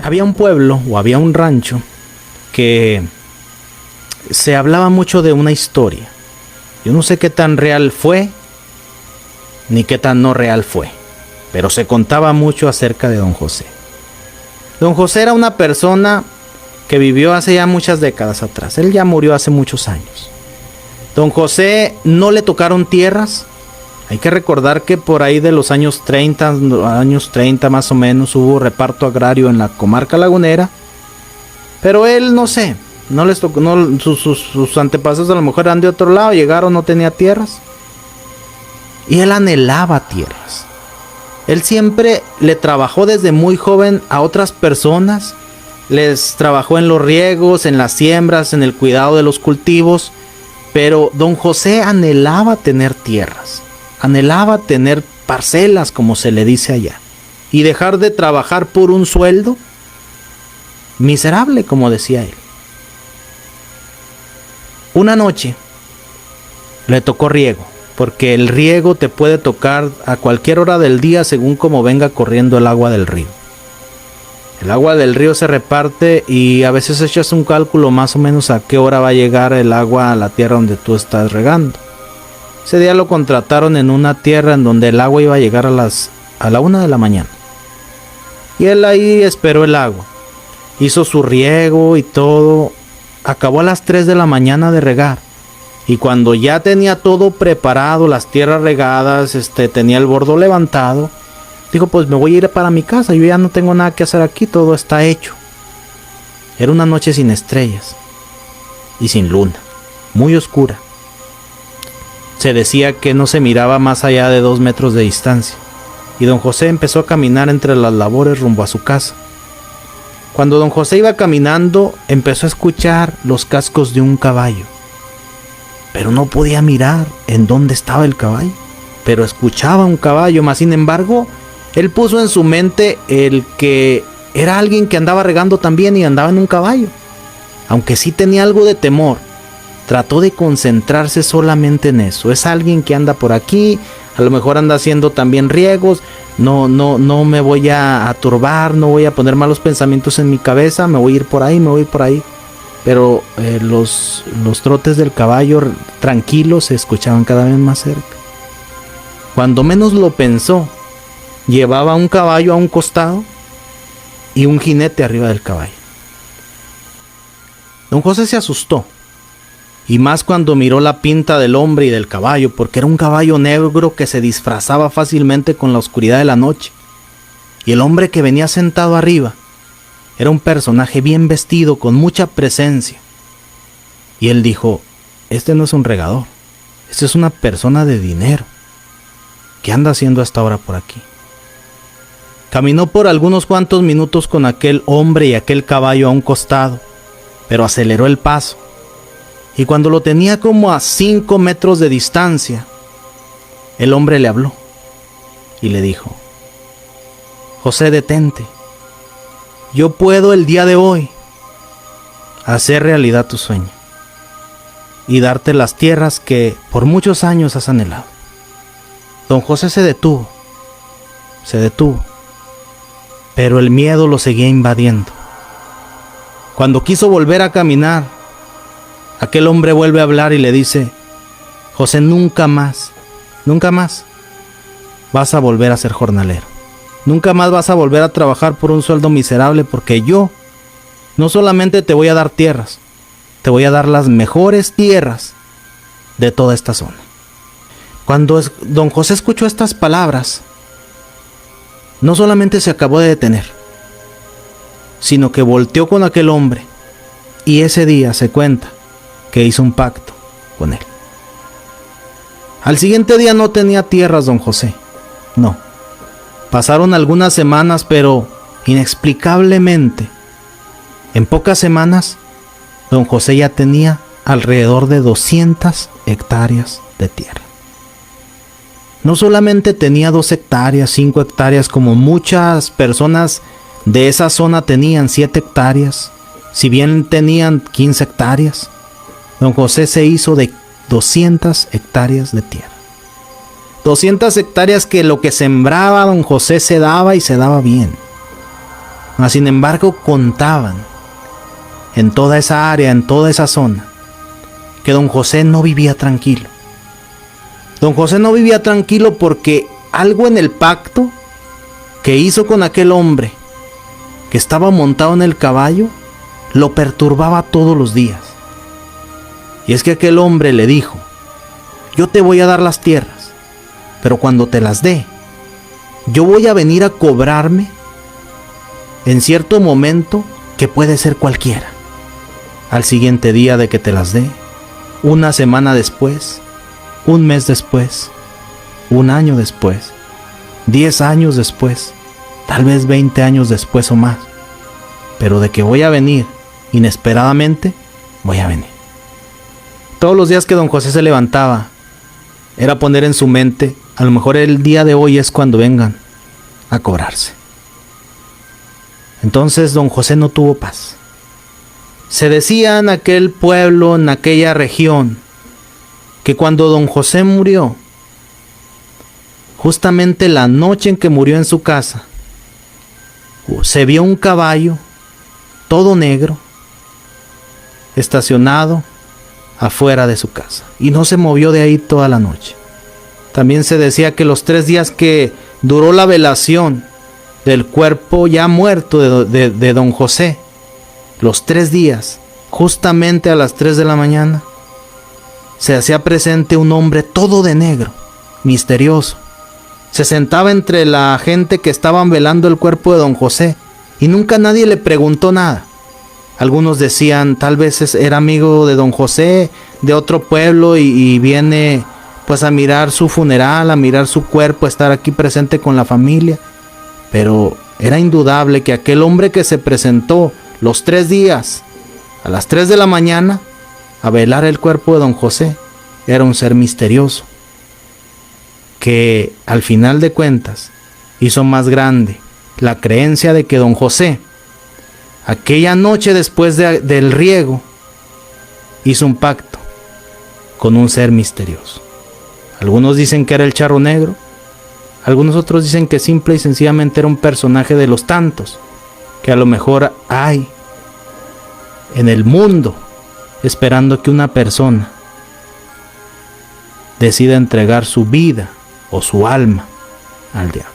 había un pueblo o había un rancho que se hablaba mucho de una historia. Yo no sé qué tan real fue, ni qué tan no real fue, pero se contaba mucho acerca de don José. Don José era una persona que vivió hace ya muchas décadas atrás. Él ya murió hace muchos años. Don José no le tocaron tierras. Hay que recordar que por ahí de los años 30 más o menos, hubo reparto agrario en la comarca lagunera. Pero él, no sé, no les tocó, no, sus antepasados a lo mejor eran de otro lado, llegaron, no tenía tierras. Y él anhelaba tierras. Él siempre le trabajó desde muy joven a otras personas. Les trabajó en los riegos, en las siembras, en el cuidado de los cultivos. Pero don José anhelaba tener tierras. Anhelaba tener parcelas, como se le dice allá. Y dejar de trabajar por un sueldo miserable, como decía él. Una noche le tocó riego, porque el riego te puede tocar a cualquier hora del día según como venga corriendo el agua del río. El agua del río se reparte y a veces echas un cálculo más o menos a qué hora va a llegar el agua a la tierra donde tú estás regando. Ese día lo contrataron en una tierra en donde el agua iba a llegar a la 1 de la mañana. Y él ahí esperó el agua. Hizo su riego y todo. Acabó a las 3 de la mañana de regar. Y cuando ya tenía todo preparado, las tierras regadas, tenía el bordo levantado, dijo, pues me voy a ir para mi casa, yo ya no tengo nada que hacer aquí, todo está hecho. Era una noche sin estrellas y sin luna, muy oscura. Se decía que no se miraba más allá de 2 metros de distancia. Y don José empezó a caminar entre las labores rumbo a su casa. Cuando don José iba caminando, empezó a escuchar los cascos de un caballo. Pero no podía mirar en dónde estaba el caballo. Pero escuchaba un caballo, mas sin embargo, él puso en su mente el que era alguien que andaba regando también y andaba en un caballo. Aunque sí tenía algo de temor, trató de concentrarse solamente en eso. Es alguien que anda por aquí, a lo mejor anda haciendo también riegos. No me voy a turbar, no voy a poner malos pensamientos en mi cabeza, me voy a ir por ahí. Pero los trotes del caballo tranquilos se escuchaban cada vez más cerca. Cuando menos lo pensó, llevaba un caballo a un costado y un jinete arriba del caballo. Don José se asustó, y más cuando miró la pinta del hombre y del caballo, porque era un caballo negro que se disfrazaba fácilmente con la oscuridad de la noche. Y el hombre que venía sentado arriba era un personaje bien vestido, con mucha presencia. Y él dijo, este no es un regador, este es una persona de dinero. ¿Qué anda haciendo hasta ahora por aquí? Caminó por algunos cuantos minutos con aquel hombre y aquel caballo a un costado, pero aceleró el paso. Y cuando lo tenía como a 5 metros de distancia, el hombre le habló y le dijo, José, detente. Yo puedo el día de hoy hacer realidad tu sueño y darte las tierras que por muchos años has anhelado. Don José se detuvo, pero el miedo lo seguía invadiendo. Cuando quiso volver a caminar, aquel hombre vuelve a hablar y le dice, José, nunca más vas a volver a ser jornalero. Nunca más vas a volver a trabajar por un sueldo miserable, porque yo no solamente te voy a dar tierras, te voy a dar las mejores tierras de toda esta zona. Cuando don José escuchó estas palabras, no solamente se acabó de detener, sino que volteó con aquel hombre, y ese día se cuenta que hizo un pacto con él. Al siguiente día no tenía tierras don José, no. Pasaron algunas semanas, pero inexplicablemente, en pocas semanas, don José ya tenía alrededor de 200 hectáreas de tierra. No solamente tenía 2 hectáreas, 5 hectáreas, como muchas personas de esa zona tenían 7 hectáreas, si bien tenían 15 hectáreas, don José se hizo de 200 hectáreas de tierra. 200 hectáreas que lo que sembraba don José se daba y se daba bien. Mas sin embargo contaban en toda esa área, en toda esa zona, que don José no vivía tranquilo. Don José no vivía tranquilo porque algo en el pacto que hizo con aquel hombre que estaba montado en el caballo lo perturbaba todos los días. Y es que aquel hombre le dijo: yo te voy a dar las tierras, pero cuando te las dé, yo voy a venir a cobrarme en cierto momento que puede ser cualquiera. Al siguiente día de que te las dé, una semana después, un mes después, un año después, 10 años después, tal vez 20 años después o más. Pero de que voy a venir inesperadamente, voy a venir. Todos los días que don José se levantaba, era poner en su mente: a lo mejor el día de hoy es cuando vengan a cobrarse. Entonces don José no tuvo paz. Se decía en aquel pueblo, en aquella región, que cuando don José murió, justamente la noche en que murió en su casa, se vio un caballo todo negro estacionado afuera de su casa y no se movió de ahí toda la noche. También se decía que los 3 días que duró la velación del cuerpo ya muerto de don José, los 3 días, justamente a las 3 de la mañana, se hacía presente un hombre todo de negro, misterioso. Se sentaba entre la gente que estaban velando el cuerpo de don José y nunca nadie le preguntó nada. Algunos decían: tal vez era amigo de don José de otro pueblo y viene pues a mirar su funeral, a mirar su cuerpo, a estar aquí presente con la familia. Pero era indudable que aquel hombre que se presentó los 3 días a las 3 de la mañana a velar el cuerpo de don José era un ser misterioso, que al final de cuentas hizo más grande la creencia de que don José, aquella noche después del riego, hizo un pacto con un ser misterioso. Algunos dicen que era el charro negro, algunos otros dicen que simple y sencillamente era un personaje de los tantos que a lo mejor hay en el mundo, esperando que una persona decida entregar su vida o su alma al diablo.